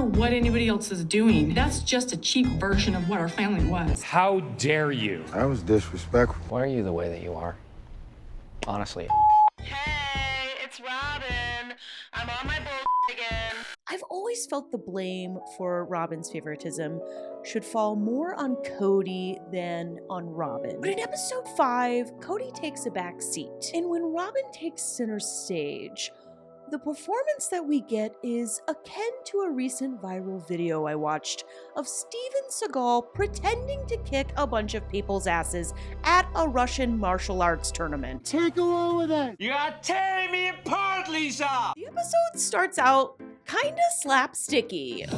care what anybody else is doing. That's just a cheap version of what our family was. How dare you? That was disrespectful. Why are you the way that you are? Honestly. Hey, it's Robyn. I'm on my bull again. I've always felt the blame for Robyn's favoritism should fall more on Cody than on Robyn. But in episode 5, Cody takes a back seat. And when Robyn takes center stage, the performance that we get is akin to a recent viral video I watched of Steven Seagal pretending to kick a bunch of people's asses at a Russian martial arts tournament. Take a roll with that. You are tearing me apart, Lisa! The episode starts out kinda slapsticky.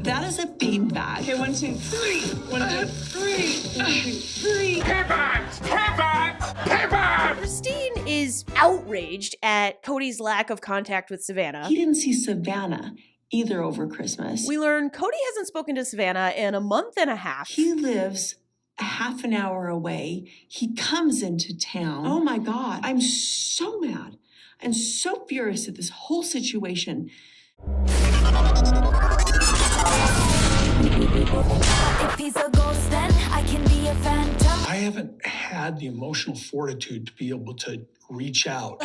That is a beanbag. Okay, 1, 2, 3. 1, 2, 3. 1, 2, 3. Pivots! Pivots! Pivots! Christine is outraged at Cody's lack of contact with Savannah. He didn't see Savannah either over Christmas. We learn Cody hasn't spoken to Savannah in a month and a half. He lives a half an hour away. He comes into town. Oh my God. I'm so mad. I'm so furious at this whole situation. If he's a ghost, then I can be a phantom. I haven't had the emotional fortitude to be able to reach out.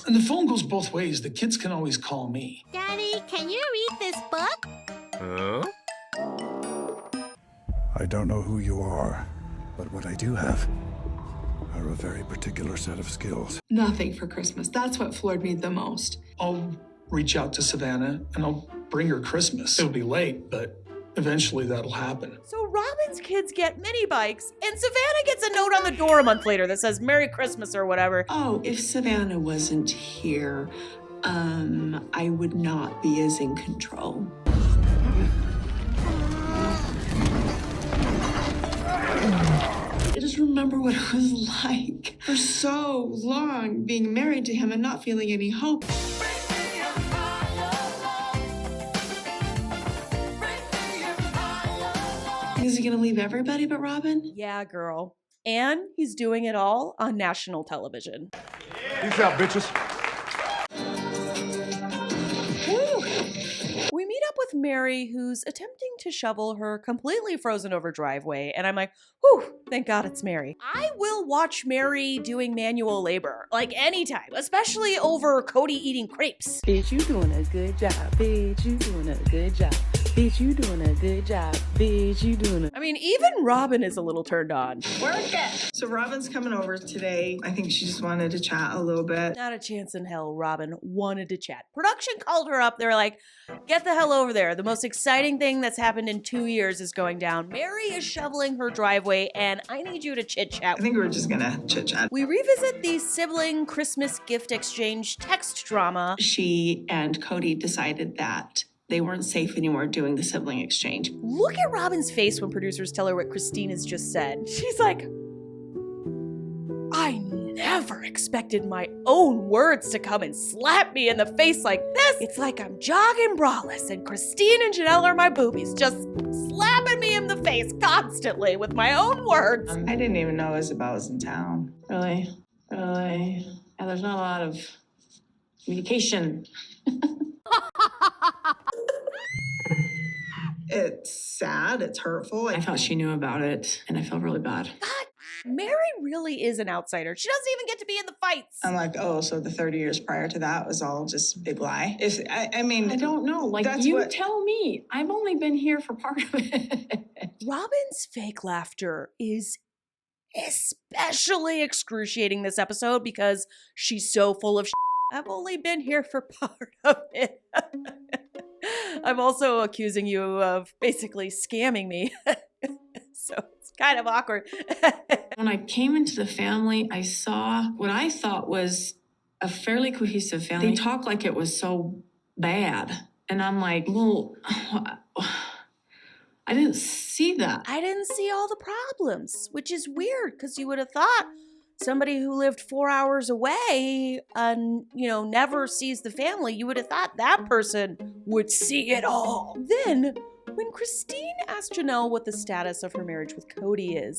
And the phone goes both ways. The kids can always call me. Daddy, can you read this book? I don't know who you are, but what I do have are a very particular set of skills. Nothing for Christmas. That's what floored me the most. I'll reach out to Savannah and I'll bring her Christmas. It'll be late, but eventually that'll happen. So Robyn's kids get mini bikes, and Savannah gets a note on the door a month later that says Merry Christmas or whatever. Oh, if Savannah wasn't here, I would not be as in control. I just remember what it was like for so long being married to him and not feeling any hope. Is he gonna leave everybody but Robyn? Yeah, girl. And he's doing it all on national television. Peace out, bitches. We meet up with Meri, who's attempting to shovel her completely frozen over driveway, and I'm like, whew, thank God it's Meri. I will watch Meri doing manual labor, like anytime, especially over Cody eating crepes. Bitch, you doing a good job. Bitch, you doing a good job. Bitch, you doing a good job. Bitch, you doing a... I mean, even Robyn is a little turned on. Work it! So Robyn's coming over today. I think she just wanted to chat a little bit. Not a chance in hell Robyn wanted to chat. Production called her up. They were like, get the hell over there. The most exciting thing that's happened in 2 years is going down. Meri is shoveling her driveway, and I need you to chit-chat. I think we're just gonna chit-chat. We revisit the sibling Christmas gift exchange text drama. She and Cody decided that they weren't safe anymore doing the sibling exchange. Look at Robyn's face when producers tell her what Christine has just said. She's like, I never expected my own words to come and slap me in the face like this. It's like I'm jogging braless and Christine and Janelle are my boobies, just slapping me in the face constantly with my own words. I didn't even know Isabel was in town. Really? And there's not a lot of communication. It's sad, it's hurtful. I thought she knew about it, and I felt really bad. God, Meri really is an outsider. She doesn't even get to be in the fights. I'm like, oh, so the 30 years prior to that was all just a big lie? I mean, I don't know. Like, tell me. I've only been here for part of it. Robyn's fake laughter is especially excruciating this episode because she's so full of shit. I've only been here for part of it. I'm also accusing you of basically scamming me. So it's kind of awkward. When I came into the family, I saw what I thought was a fairly cohesive family. They talk like it was so bad. And I'm like, well, I didn't see that. I didn't see all the problems, which is weird because you would have thought somebody who lived 4 hours away and, never sees the family, you would have thought that person would see it all. Then When Christine asks Janelle what the status of her marriage with Kody is,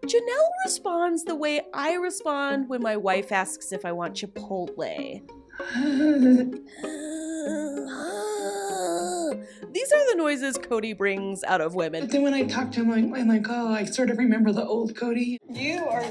Janelle responds the way I respond when my wife asks if I want Chipotle. These are the noises Kody brings out of women. But then when I talk to him, I'm like, oh, I sort of remember the old Kody. You are...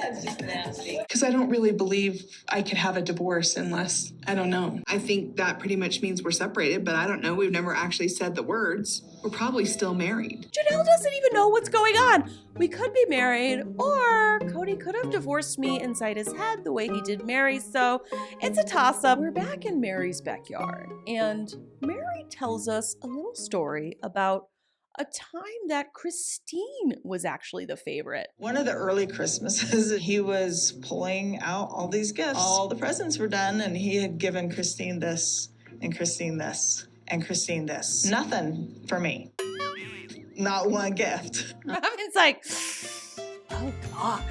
That's just nasty. Because I don't really believe I could have a divorce unless, I don't know. I think that pretty much means we're separated, but I don't know. We've never actually said the words. We're probably still married. Janelle doesn't even know what's going on. We could be married, or Kody could have divorced me inside his head the way he did Meri, so it's a toss-up. We're back in Meri's backyard, and Meri tells us a little story about a time that Christine was actually the favorite. One of the early Christmases, he was pulling out all these gifts. All the presents were done, and he had given Christine this, and Christine this, and Christine this. Nothing for me. Not one gift. Robyn's like, oh God,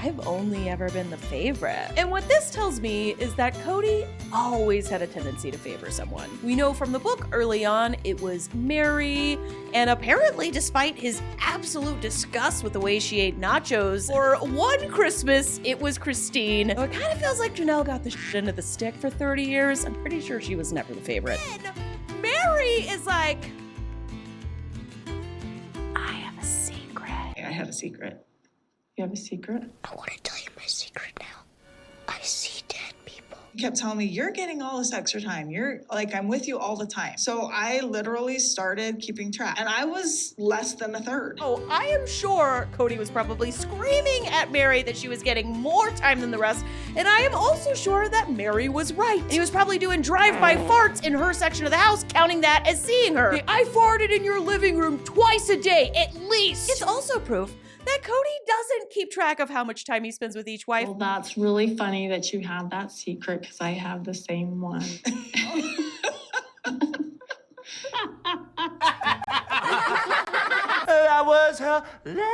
I've only ever been the favorite. And what this tells me is that Kody always had a tendency to favor someone. We know from the book early on it was Meri, and apparently despite his absolute disgust with the way she ate nachos, for one Christmas it was Christine. So it kind of feels like Janelle got the shit into the stick for 30 years. I'm pretty sure she was never the favorite. Then Meri is like, I have a secret. I have a secret. You have a secret? I want to tell you my secret now. I see dead people. He kept telling me, you're getting all this extra time. You're like, I'm with you all the time. So I literally started keeping track, and I was less than a third. Oh, I am sure Kody was probably screaming at Meri that she was getting more time than the rest, and I am also sure that Meri was right. And he was probably doing drive-by farts in her section of the house, counting that as seeing her. Hey, I farted in your living room twice a day, at least. It's also proof that Kody doesn't keep track of how much time he spends with each wife. Well, that's really funny that you have that secret, because I have the same one. That was hilarious.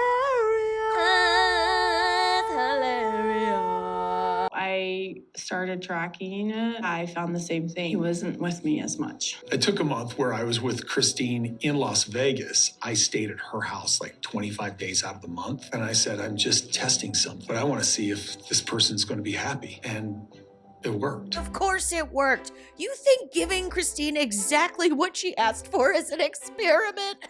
I started tracking it. I found the same thing. He wasn't with me as much. It took a month where I was with Christine in Las Vegas. I stayed at her house like 25 days out of the month. And I said, I'm just testing something, but I want to see if this person's going to be happy. And it worked. Of course it worked. You think giving Christine exactly what she asked for is an experiment?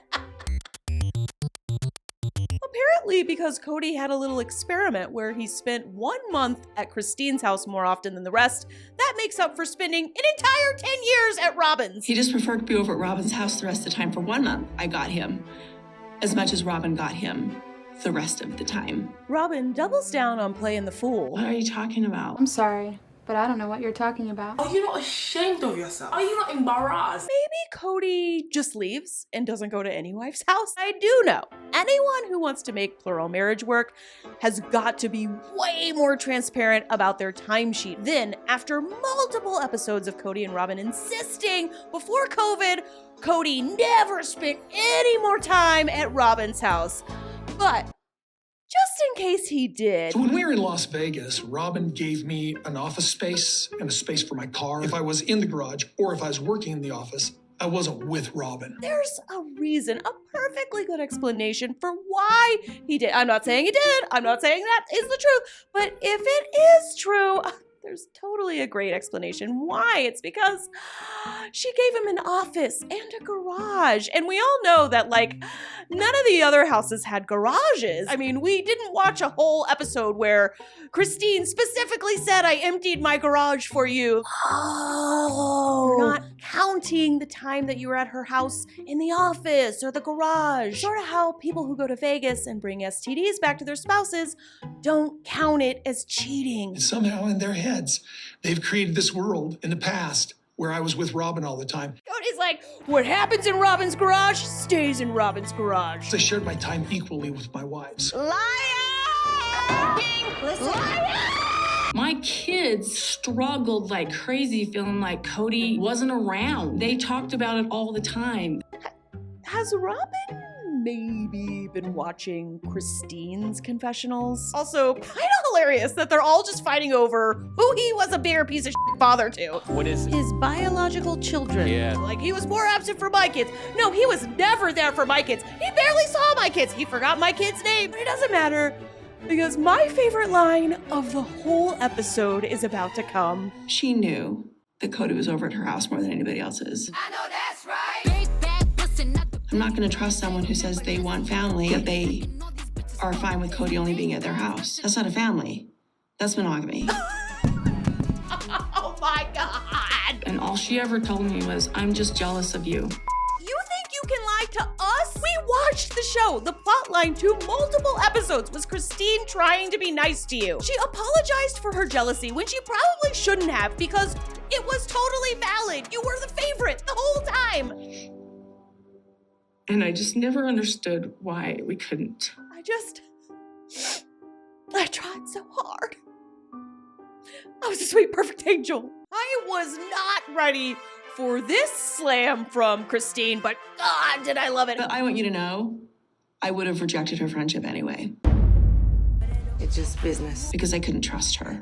Apparently, because Kody had a little experiment where he spent 1 month at Christine's house more often than the rest, that makes up for spending an entire 10 years at Robyn's. He just preferred to be over at Robyn's house the rest of the time. For 1 month, I got him as much as Robyn got him the rest of the time. Robyn doubles down on playing the fool. What are you talking about? I'm sorry, but I don't know what you're talking about. Are you not ashamed of yourself? Are you not embarrassed? Maybe Kody just leaves and doesn't go to any wife's house. I do know anyone who wants to make plural marriage work has got to be way more transparent about their timesheet. Then, after multiple episodes of Kody and Robyn insisting before COVID, Kody never spent any more time at Robyn's house. But just in case he did. So when we were in Las Vegas, Robyn gave me an office space and a space for my car. If I was in the garage or if I was working in the office, I wasn't with Robyn. There's a reason, a perfectly good explanation for why he did. I'm not saying he did. I'm not saying that is the truth. But if it is true, there's totally a great explanation why. It's because she gave him an office and a garage. And we all know that, like, none of the other houses had garages. I mean, we didn't watch a whole episode where Christine specifically said, I emptied my garage for you. Oh. You're not counting the time that you were at her house in the office or the garage. Sort of how people who go to Vegas and bring STDs back to their spouses don't count it as cheating. Somehow in their heads, they've created this world in the past where I was with Robyn all the time. Cody's like, what happens in Robyn's garage stays in Robyn's garage. I shared my time equally with my wives. Liar! Liar! My kids struggled like crazy, feeling like Kody wasn't around. They talked about it all the time. Has Robyn maybe been watching Christine's confessionals. Also, kind of hilarious that they're all just fighting over who he was a bigger piece of shit father to. What is His biological children. Yeah. Like, he was more absent for my kids. No, he was never there for my kids. He barely saw my kids. He forgot my kid's name. But it doesn't matter, because my favorite line of the whole episode is about to come. She knew that Cody was over at her house more than anybody else's. I know that's right. I'm not going to trust someone who says they want family, yet they are fine with Cody only being at their house. That's not a family. That's monogamy. Oh my God. And all she ever told me was, I'm just jealous of you. You think you can lie to us? We watched the show. The plotline to multiple episodes was Christine trying to be nice to you. She apologized for her jealousy when she probably shouldn't have, because it was totally valid. You were the favorite the whole time. And I just never understood why we couldn't. I tried so hard. I was a sweet, perfect angel. I was not ready for this slam from Christine, but God, did I love it. But I want you to know, I would have rejected her friendship anyway. It's just business. Because I couldn't trust her.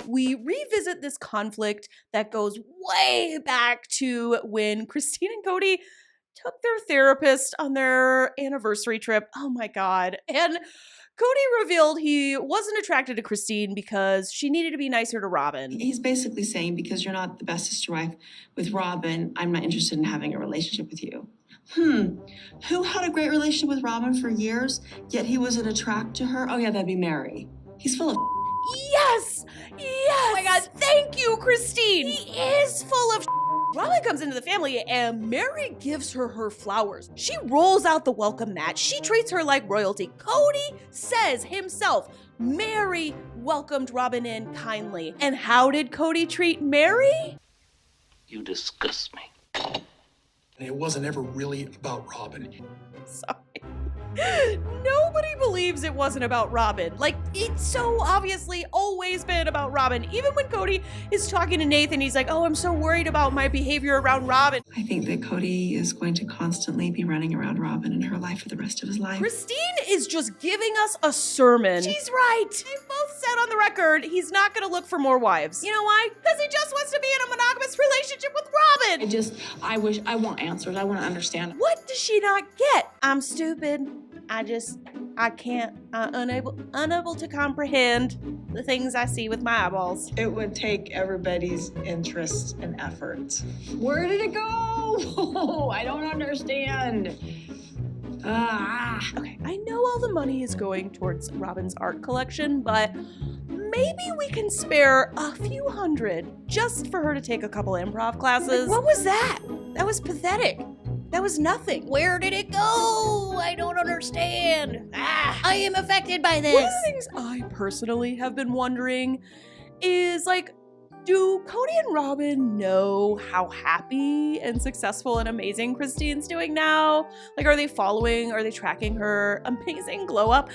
We revisit this conflict that goes way back to when Christine and Cody took their therapist on their anniversary trip. Oh my God. And Cody revealed he wasn't attracted to Christine because she needed to be nicer to Robyn. He's basically saying, because you're not the best sister wife with Robyn, I'm not interested in having a relationship with you. Who had a great relationship with Robyn for years, yet he wasn't attracted to her? Oh yeah, that'd be Meri. He's full of Yes! Yes! Oh my God, thank you, Christine! He is full of Robyn comes into the family and Meri gives her flowers. She rolls out the welcome mat. She treats her like royalty. Cody says himself, Meri welcomed Robyn in kindly. And how did Cody treat Meri? You disgust me. And it wasn't ever really about Robyn. Sorry. Nobody believes it wasn't about Robyn. Like, it's so obviously always been about Robyn. Even when Cody is talking to Nathan, he's like, oh, I'm so worried about my behavior around Robyn. I think that Cody is going to constantly be running around Robyn in her life for the rest of his life. Christine is just giving us a sermon. She's right. They both said on the record he's not going to look for more wives. You know why? Because he just wants to be in a monogamous relationship with Robyn. I want answers. I want to understand. What does she not get? I'm stupid. I can't, unable to comprehend the things I see with my eyeballs. It would take everybody's interest and effort. Where did it go? I don't understand. Okay, I know all the money is going towards Robyn's art collection, but maybe we can spare a few $100 just for her to take a couple improv classes. What was that? That was pathetic. That was nothing. Where did it go? I don't understand. I am affected by this. One of the things I personally have been wondering is, like, do Cody and Robyn know how happy and successful and amazing Christine's doing now? Like, are they following? Are they tracking her amazing glow up?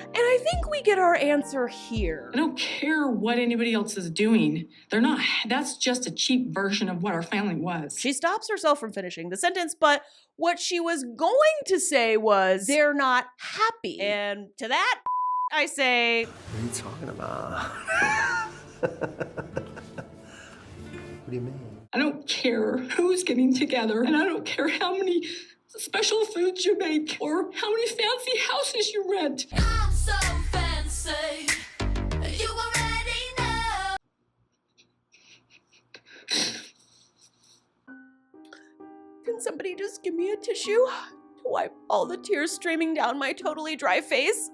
And I think we get our answer here. I don't care what anybody else is doing. They're not, that's just a cheap version of what our family was. She stops herself from finishing the sentence, but what she was going to say was, they're not happy. And to that, I say, What are you talking about? What do you mean? I don't care who's getting together, and I don't care how many special foods you make or how many fancy houses you rent. I'm so fancy. You already know. Can somebody just give me a tissue to wipe all the tears streaming down my totally dry face?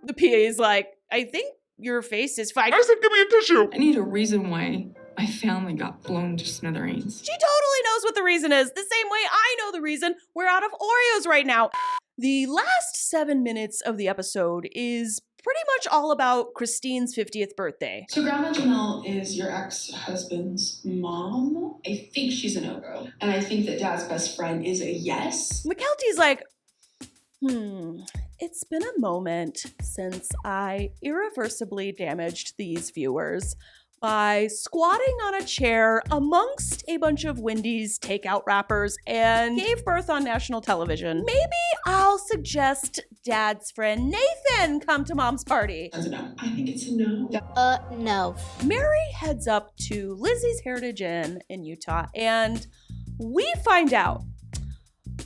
The PA is like, I think your face is fine. I said, give me a tissue. I need a reason why my family got blown to smithereens. She totally knows what the reason is, the same way I know the reason we're out of Oreos right now. The last 7 minutes of the episode is pretty much all about Christine's 50th birthday. So Grandma Janelle is your ex-husband's mom. I think she's a no-go. And I think that Dad's best friend is a yes. McKelty's like, it's been a moment since I irreversibly damaged these viewers, by squatting on a chair amongst a bunch of Wendy's takeout wrappers and gave birth on national television. Maybe I'll suggest Dad's friend Nathan come to Mom's party. I think it's a no. No. Meri heads up to Lizzie's Heritage Inn in Utah, and we find out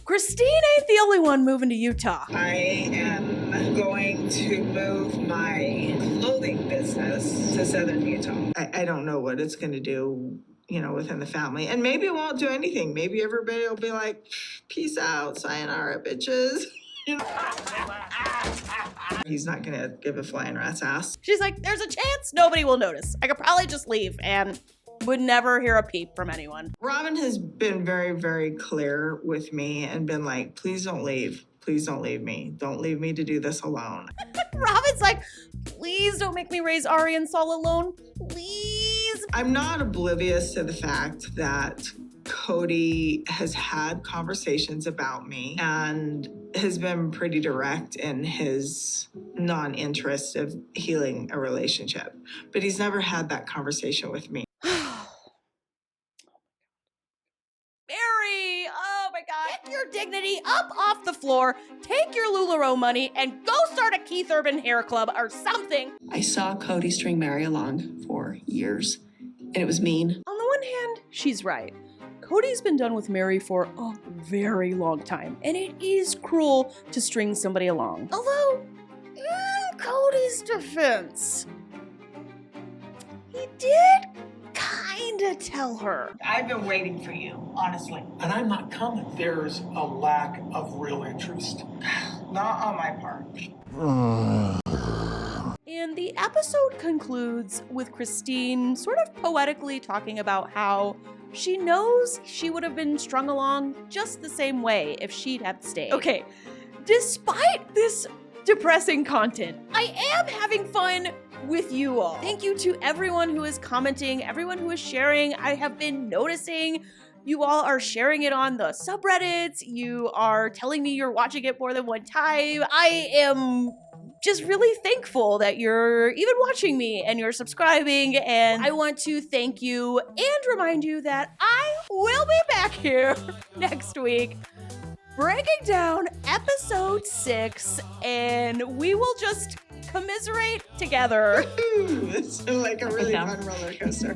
Christine ain't the only one moving to Utah. I am going to move my clothing business to Southern Utah. I don't know what it's going to do, you know, within the family. And maybe it won't do anything. Maybe everybody will be like, peace out, sayonara, bitches. You know? He's not going to give a flying rat's ass. She's like, there's a chance nobody will notice. I could probably just leave and would never hear a peep from anyone. Robyn has been very, very clear with me and been like, please don't leave. Please don't leave me. Don't leave me to do this alone. Robyn's like, please don't make me raise Ari and Saul alone. Please. I'm not oblivious to the fact that Cody has had conversations about me and has been pretty direct in his non-interest of healing a relationship. But he's never had that conversation with me. Meri, oh my God. Get your dignity up off the floor, take your LuLaRoe money, and go start a Keith Urban hair club or something. I saw Cody string Meri along for years, and it was mean. On the one hand, she's right. Cody's been done with Meri for a very long time, and it is cruel to string somebody along. Although, in Cody's defense, he did kinda tell her. I've been waiting for you, honestly. And I'm not coming. There's a lack of real interest. Not on my part. And the episode concludes with Christine sort of poetically talking about how she knows she would have been strung along just the same way if she'd have stayed. Okay, despite this depressing content, I am having fun with you all. Thank you to everyone who is commenting, everyone who is sharing. I have been noticing you all are sharing it on the subreddits. You are telling me you're watching it more than one time. I am just really thankful that you're even watching me and you're subscribing, and I want to thank you and remind you that I will be back here next week breaking down episode 6, and we will just commiserate together. It's like a really fun roller coaster.